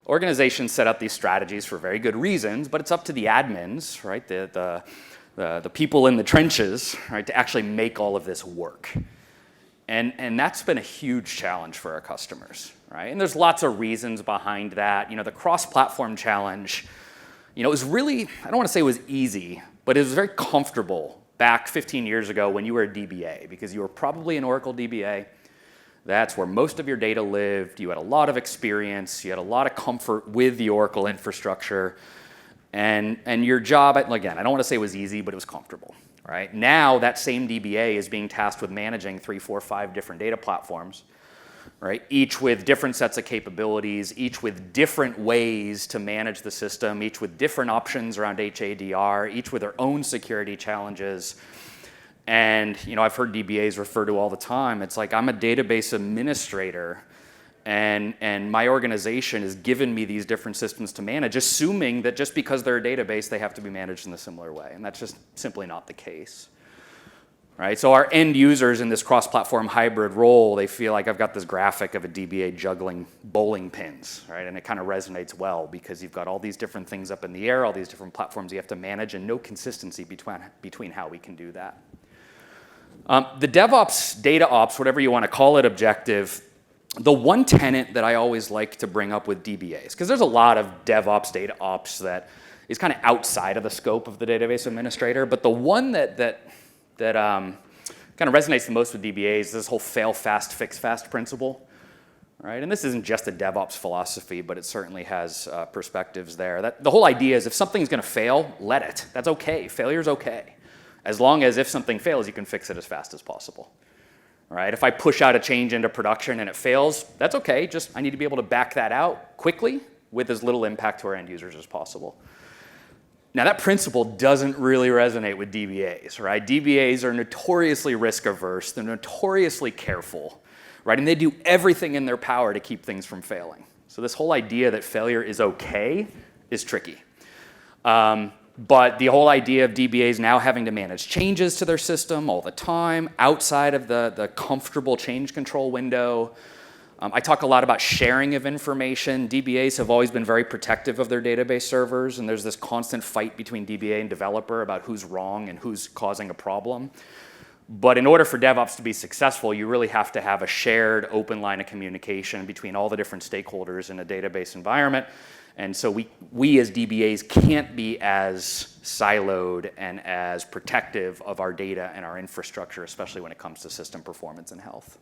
Organizations set up these strategies for very good reasons, but it's up to the admins, right, the people in the trenches, right, to actually make all of this work. And that's been a huge challenge for our customers, right? And there's lots of reasons behind that. The cross-platform challenge, it was really, I don't want to say it was easy, but it was very comfortable back 15 years ago when you were a DBA, because you were probably an Oracle DBA. That's where most of your data lived. You had a lot of experience. You had a lot of comfort with the Oracle infrastructure. And your job, again, I don't want to say it was easy, but it was comfortable, right? Now that same DBA is being tasked with managing 3, 4, 5 different data platforms, right? Each with different sets of capabilities, each with different ways to manage the system, each with different options around HADR, each with their own security challenges. And I've heard DBAs refer to all the time. It's like, I'm a database administrator, and my organization has given me these different systems to manage, assuming that just because they're a database, they have to be managed in a similar way. And that's just simply not the case. Right? So our end users in this cross-platform hybrid role, they feel like I've got this graphic of a DBA juggling bowling pins, right? And it kind of resonates well because you've got all these different things up in the air, all these different platforms you have to manage, and no consistency between how we can do that. The DevOps Data Ops, whatever you want to call it, objective, the one tenet that I always like to bring up with DBAs, because there's a lot of DevOps Data Ops that is kind of outside of the scope of the database administrator, but the one that kind of resonates the most with DBAs is this whole fail fast, fix fast principle. Right? And this isn't just a DevOps philosophy, but it certainly has perspectives there. The whole idea is if something's going to fail, let it. That's okay. Failure's okay. As long as if something fails, you can fix it as fast as possible. Right? If I push out a change into production and it fails, that's okay. Just I need to be able to back that out quickly with as little impact to our end users as possible. Now, that principle doesn't really resonate with DBAs, right? DBAs are notoriously risk-averse. They're notoriously careful, right? And they do everything in their power to keep things from failing. So this whole idea that failure is okay is tricky. But the whole idea of DBAs now having to manage changes to their system all the time, outside of the comfortable change control window. I talk a lot about sharing of information. DBAs have always been very protective of their database servers, and there's this constant fight between DBA and developer about who's wrong and who's causing a problem. But in order for DevOps to be successful, you really have to have a shared open line of communication between all the different stakeholders in a database environment. And so we as DBAs can't be as siloed and as protective of our data and our infrastructure, especially when it comes to system performance and health.